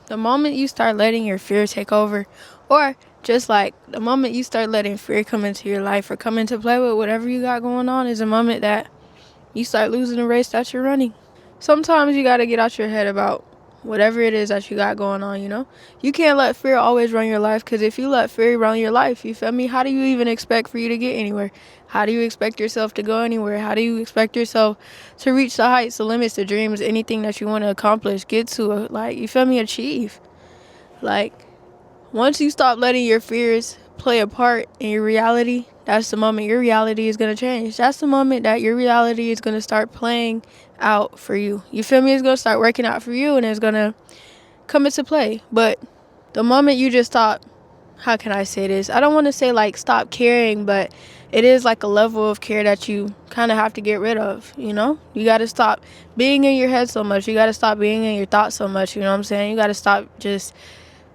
the moment you start letting your fear take over, or just like the moment you start letting fear come into your life or come into play with whatever you got going on, is a moment that you start losing the race that you're running. Sometimes you got to get out your head about whatever it is that you got going on, you know? You can't let fear always run your life, because if you let fear run your life, you feel me? How do you even expect for you to get anywhere? How do you expect yourself to go anywhere? How do you expect yourself to reach the heights, the limits, the dreams, anything that you want to accomplish, get to, like, you feel me, achieve? Like, once you stop letting your fears play a part in your reality, that's the moment your reality is going to change. That's the moment that your reality is going to start playing out for you. You feel me? It's going to start working out for you, and it's going to come into play. But the moment you just stop, how can I say this? I don't want to say like stop caring, but it is like a level of care that you kind of have to get rid of, you know? You got to stop being in your head so much. You got to stop being in your thoughts so much, you know what I'm saying? You got to stop just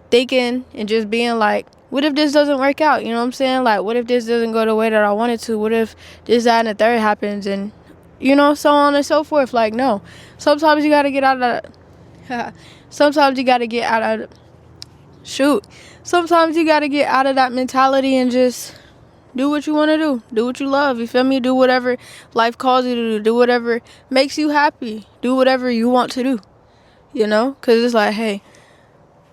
thinking and just being like, what if this doesn't work out? You know what I'm saying? Like, what if this doesn't go the way that I wanted to? What if this, that, and the third happens? And, you know, so on and so forth. Like, no. Sometimes you got to get out of that. Sometimes you got to get out of Sometimes you got to get out of that mentality and just do what you want to do. Do what you love. You feel me? Do whatever life calls you to do. Do whatever makes you happy. Do whatever you want to do. You know? Because it's like, hey,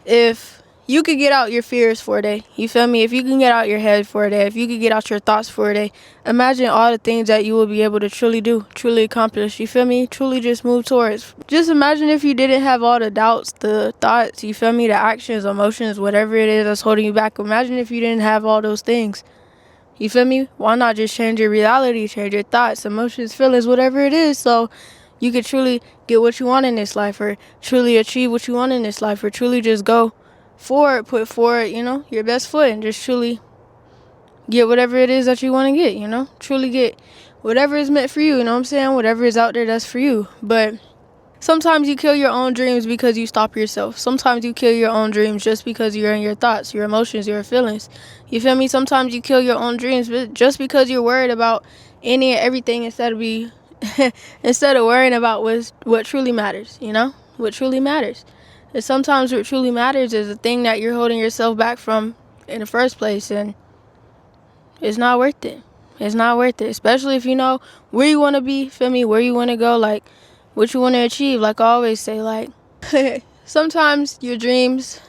if you could get out your fears for a day, you feel me? If you can get out your head for a day, if you could get out your thoughts for a day, imagine all the things that you will be able to truly do, truly accomplish, you feel me? Truly just move towards. Just imagine if you didn't have all the doubts, the thoughts, you feel me? The actions, emotions, whatever it is that's holding you back. Imagine if you didn't have all those things. You feel me? Why not just change your reality, change your thoughts, emotions, feelings, whatever it is, so you could truly get what you want in this life, or truly achieve what you want in this life, or truly just go forward, put forward, you know, your best foot, and just truly get whatever it is that you want to get, you know? Truly get whatever is meant for you, you know what I'm saying? Whatever is out there that's for you. But sometimes you kill your own dreams because you stop yourself. Sometimes you kill your own dreams just because you're in your thoughts, your emotions, your feelings. You feel me? Sometimes you kill your own dreams just because you're worried about any and everything instead of worrying about what truly matters, you know? What truly matters. And sometimes what truly matters is the thing that you're holding yourself back from in the first place, and it's not worth it. It's not worth it, especially if you know where you want to be, feel me, where you want to go, like what you want to achieve. Like I always say, like, sometimes your dreams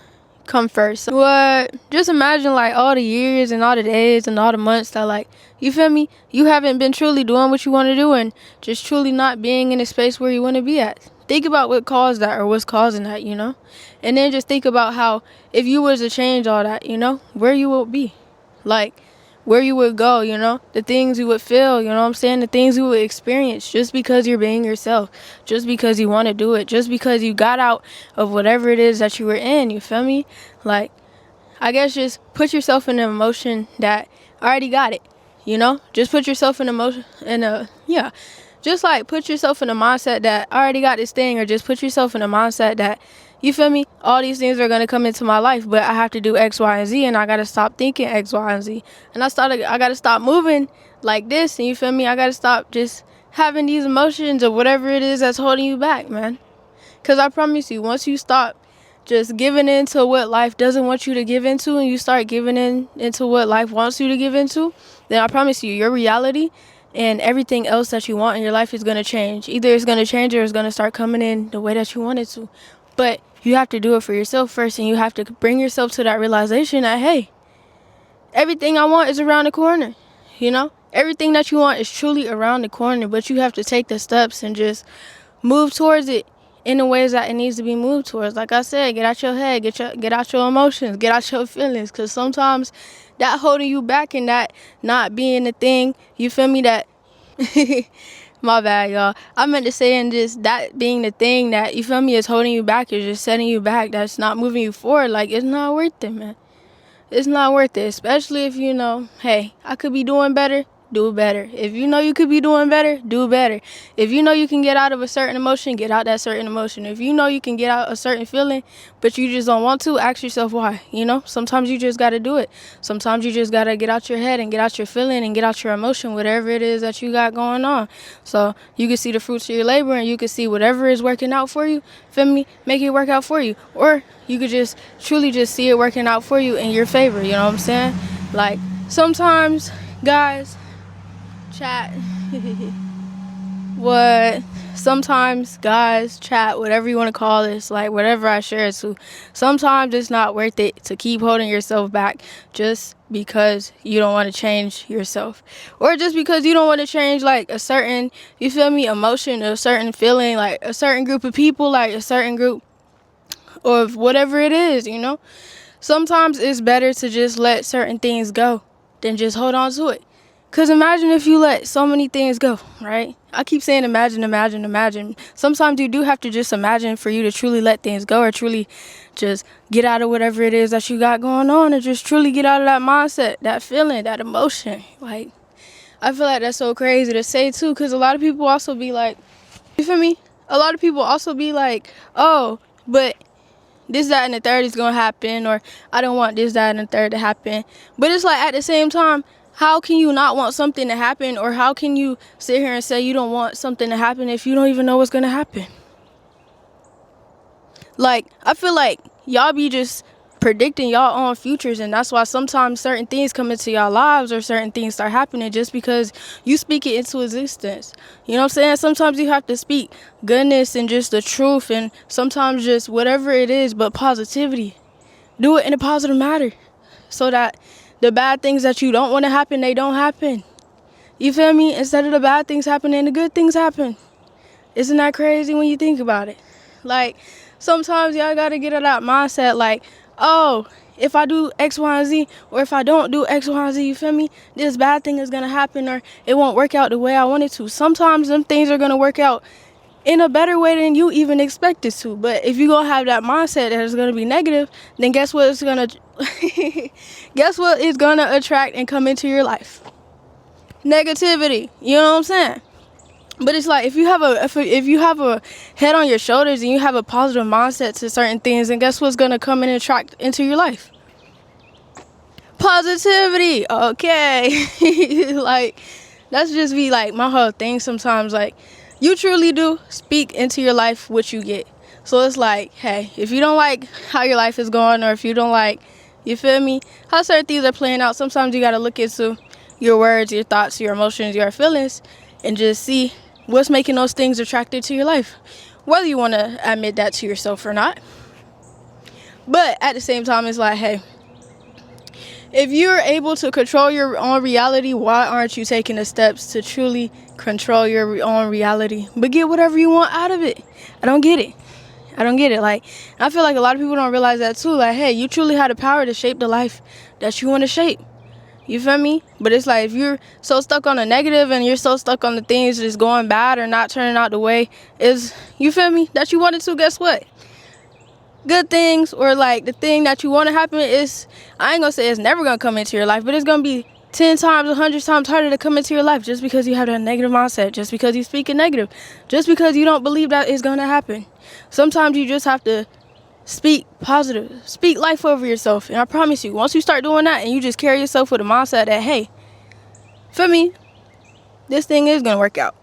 come first. What? Just imagine like all the years and all the days and all the months that, like, you feel me, you haven't been truly doing what you want to do and just truly not being in a space where you want to be at. Think about what caused that, or what's causing that, you know? And then just think about how if you was to change all that, you know, where you would be. Like, where you would go, you know, the things you would feel, you know what I'm saying, the things you would experience just because you're being yourself, just because you want to do it, just because you got out of whatever it is that you were in, you feel me? Like, I guess just put yourself in an emotion that already got it, you know? Just put yourself in just like put yourself in a mindset that I already got this thing, or just put yourself in a mindset that, you feel me, all these things are going to come into my life, but I have to do X, Y, and Z, and I got to stop thinking X, Y, and Z. And I got to stop moving like this, and you feel me, I got to stop just having these emotions or whatever it is that's holding you back, man. Because I promise you, once you stop just giving in to what life doesn't want you to give into, and you start giving into what life wants you to give into, then I promise you, your reality and everything else that you want in your life is going to change. Either it's going to change or it's going to start coming in the way that you want it to. But you have to do it for yourself first, and you have to bring yourself to that realization that, hey, everything I want is around the corner, you know? Everything that you want is truly around the corner, but you have to take the steps and just move towards it in the ways that it needs to be moved towards. Like I said, get out your head, get out your emotions, get out your feelings, because sometimes that holding you back and that not being the thing, you feel me, that my bad, y'all. I meant to say, and just that being the thing that, you feel me, is holding you back, is just setting you back, that's not moving you forward. Like, it's not worth it, man. It's not worth it, especially if you know, hey, I could be doing better. do better. If you know you could be doing better, do better. If you know you can get out of a certain emotion, get out that certain emotion. If you know you can get out a certain feeling, but you just don't want to, ask yourself why. Sometimes you just got to do it. Sometimes you just got to get out your head and get out your feeling and get out your emotion, whatever it is that you got going on. So you can see the fruits of your labor, and you can see whatever is working out for you, feel me, make it work out for you. Or you could just truly just see it working out for you in your favor, you know what I'm saying? Like, sometimes, guys, chat, whatever you want to call this, like, whatever I share it to, sometimes it's not worth it to keep holding yourself back just because you don't want to change yourself, or just because you don't want to change, like, a certain, you feel me, emotion, a certain feeling, like a certain group of people, like a certain group of whatever it is, Sometimes it's better to just let certain things go than just hold on to it. Because imagine if you let so many things go, right? I keep saying imagine. Sometimes you do have to just imagine for you to truly let things go, or truly just get out of whatever it is that you got going on, and just truly get out of that mindset, that feeling, that emotion. Like, I feel like that's so crazy to say too, because a lot of people also be like, you feel me? A lot of people also be like, oh, but this, that, and the third is going to happen, or I don't want this, that, and the third to happen. But it's like, at the same time, how can you not want something to happen, or how can you sit here and say you don't want something to happen if you don't even know what's going to happen? Like, I feel like y'all be just predicting y'all own futures, and that's why sometimes certain things come into y'all lives, or certain things start happening just because you speak it into existence. You know what I'm saying? Sometimes you have to speak goodness and just the truth, and sometimes just whatever it is, but positivity. Do it in a positive manner so that the bad things that you don't want to happen, they don't happen. You feel me? Instead of the bad things happening, the good things happen. Isn't that crazy when you think about it? Like, sometimes y'all gotta get out of that mindset, like, oh, if I do X, Y, and Z, or if I don't do X, Y, and Z, you feel me, this bad thing is gonna happen, or it won't work out the way I want it to. Sometimes them things are gonna work out in a better way than you even expected to. But if you gonna have that mindset that it's gonna be negative, then guess what it's gonna guess what is gonna attract and come into your life? Negativity. You know what I'm saying? But it's like, if you have a head on your shoulders and you have a positive mindset to certain things, then guess what's gonna come in and attract into your life? Positivity. Okay. Like, that's just be like my whole thing sometimes. Like, you truly do speak into your life what you get. So it's like, hey, if you don't like how your life is going, or if you don't like, you feel me, how certain things are playing out, sometimes you gotta look into your words, your thoughts, your emotions, your feelings, and just see what's making those things attracted to your life, whether you want to admit that to yourself or not. But at the same time, it's like, hey, if you're able to control your own reality, why aren't you taking the steps to truly control your own reality, but get whatever you want out of it? I don't get it. Like, I feel like a lot of people don't realize that too. Like, hey, you truly have the power to shape the life that you want to shape. You feel me? But it's like, if you're so stuck on the negative, and you're so stuck on the things that's going bad or not turning out the way is, you feel me, that you wanted to, guess what? Good things, or like the thing that you want to happen, is, I ain't gonna say it's never gonna come into your life, but it's gonna be 10 times, 100 times harder to come into your life, just because you have that negative mindset, just because you speak it negative, just because you don't believe that it's gonna happen. Sometimes you just have to speak positive, speak life over yourself, and I promise you, once you start doing that, and you just carry yourself with a mindset that, hey, for me, this thing is gonna work out,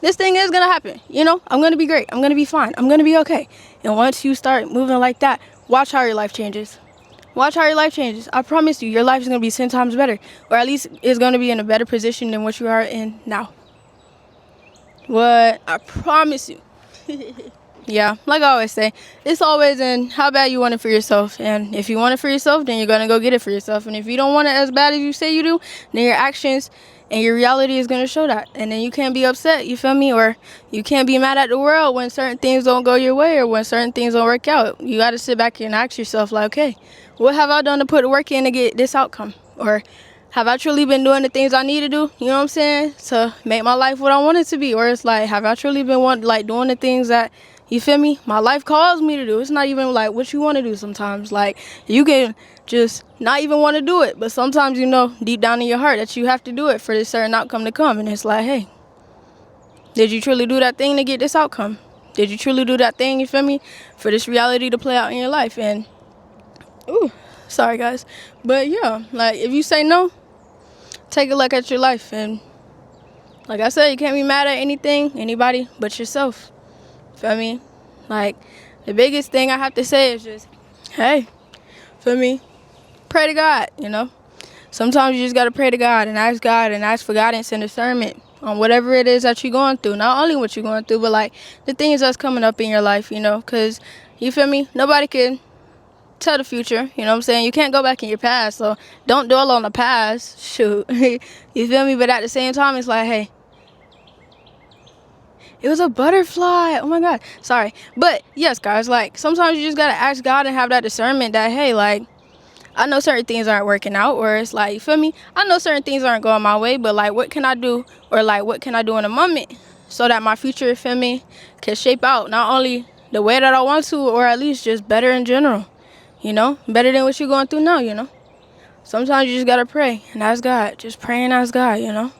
this thing is gonna happen, I'm gonna be great, I'm gonna be fine, I'm gonna be okay. And once you start moving like that, watch how your life changes. I promise you, your life is gonna be 10 times better, or at least it's gonna be in a better position than what you are in now. What? I promise you. Yeah, like I always say, it's always in how bad you want it for yourself. And if you want it for yourself, then you're going to go get it for yourself. And if you don't want it as bad as you say you do, then your actions and your reality is going to show that. And then you can't be upset, you feel me? Or you can't be mad at the world when certain things don't go your way, or when certain things don't work out. You got to sit back and ask yourself, like, okay, what have I done to put the work in to get this outcome? Or have I truly been doing the things I need to do, you know what I'm saying, to make my life what I want it to be? Or it's like, have I truly been doing the things that, You feel me? My life calls me to do. It's not even like what you want to do sometimes. Like, you can just not even want to do it, but sometimes you know deep down in your heart that you have to do it for this certain outcome to come. And it's like, hey, did you truly do that thing to get this outcome? Did you truly do that thing, you feel me, for this reality to play out in your life? And, ooh, sorry guys. But yeah, like, if you say no, take a look at your life. And like I said, you can't be mad at anything, anybody but yourself. Feel me? Like, the biggest thing I have to say is just, hey, feel me? Pray to God, you know? Sometimes you just got to pray to God and ask for guidance and discernment on whatever it is that you're going through. Not only what you're going through, but like the things that's coming up in your life, you know? Because, you feel me? Nobody can tell the future, you know what I'm saying? You can't go back in your past, so don't dwell on the past. Shoot. You feel me? But at the same time, it's like, hey, it was a butterfly. Oh my God. Sorry. But yes, guys, like sometimes you just got to ask God and have that discernment that, hey, like, I know certain things aren't working out, or it's like, you feel me? I know certain things aren't going my way, but like, what can I do? Or like, what can I do in a moment so that my future, you feel me, can shape out not only the way that I want to, or at least just better in general, you know? Better than what you're going through now, you know? Sometimes you just got to pray and ask God. Just pray and ask God, you know?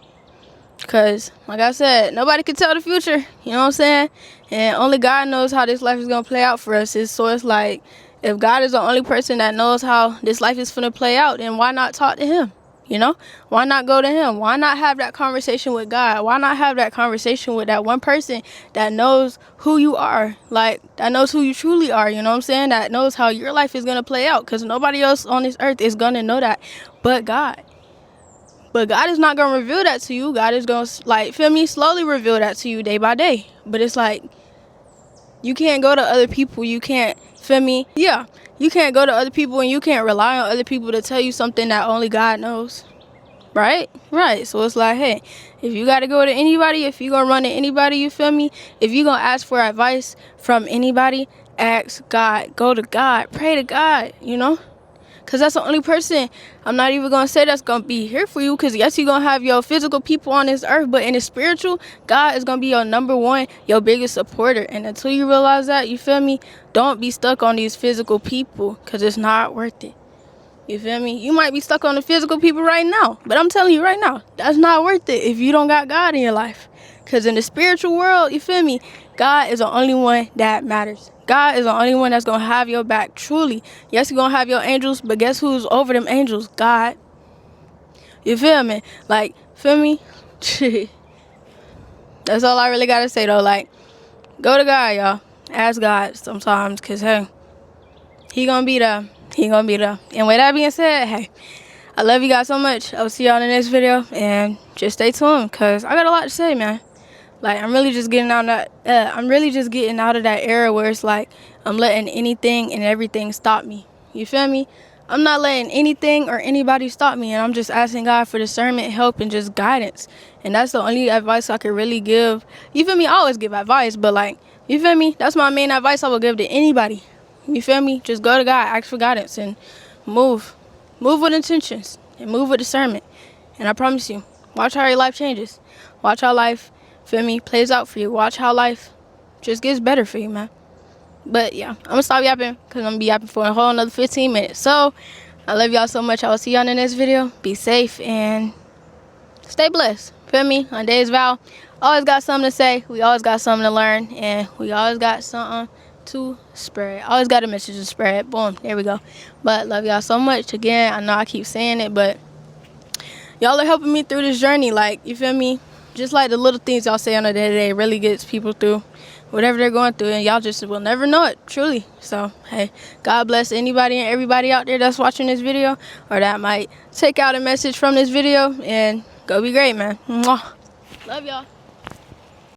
Because, like I said, nobody can tell the future, you know what I'm saying? And only God knows how this life is going to play out for us. So it's like, if God is the only person that knows how this life is going to play out, then why not talk to him, you know? Why not go to him? Why not have that conversation with God? Why not have that conversation with that one person that knows who you are, like, that knows who you truly are, you know what I'm saying? That knows how your life is going to play out, because nobody else on this earth is going to know that but God. But God is not going to reveal that to you. God is going to, like, feel me, slowly reveal that to you day by day. But it's like, you can't go to other people. You can't, feel me? Yeah, you can't go to other people and you can't rely on other people to tell you something that only God knows. Right? Right. So it's like, hey, if you got to go to anybody, if you're going to run to anybody, you feel me? If you're going to ask for advice from anybody, ask God. Go to God. Pray to God, you know? Because that's the only person, I'm not even going to say that's going to be here for you. Because yes, you're going to have your physical people on this earth. But in the spiritual, God is going to be your number one, your biggest supporter. And until you realize that, you feel me? Don't be stuck on these physical people. Because it's not worth it. You feel me? You might be stuck on the physical people right now. But I'm telling you right now, that's not worth it if you don't got God in your life. Because in the spiritual world, you feel me? God is the only one that matters. God is the only one that's going to have your back, truly. Yes, you're going to have your angels, but guess who's over them angels? God. You feel me? Like, feel me? That's all I really got to say, though. Like, go to God, y'all. Ask God sometimes, because, hey, he going to be there. He going to be there. And with that being said, hey, I love you guys so much. I'll see y'all in the next video, and just stay tuned, because I got a lot to say, man. Like, I'm really just getting out of that era where it's like I'm letting anything and everything stop me. You feel me? I'm not letting anything or anybody stop me, and I'm just asking God for discernment, help, and just guidance. And that's the only advice I could really give. You feel me? I always give advice, but like, you feel me? That's my main advice I will give to anybody. You feel me? Just go to God, ask for guidance, and move. Move with intentions and move with discernment. And I promise you, watch how your life changes. Watch how life, feel me, plays out for you. Watch how life just gets better for you, man. But yeah, I'm gonna stop yapping because I'm gonna be yapping for a whole another 15 minutes. So I love y'all so much. I will see y'all in the next video. Be safe and stay blessed. Feel me? On Days Vow, always got something to say. We always got something to learn, and we always got something to spread. Always got a message to spread. Boom, there we go. But love y'all so much. Again, I know I keep saying it, but y'all are helping me through this journey. Like, you feel me? Just like the little things y'all say on a day-to-day really gets people through whatever they're going through, and y'all just will never know it, truly. So, hey, God bless anybody and everybody out there that's watching this video or that might take out a message from this video, and go be great, man. Mwah. Love y'all.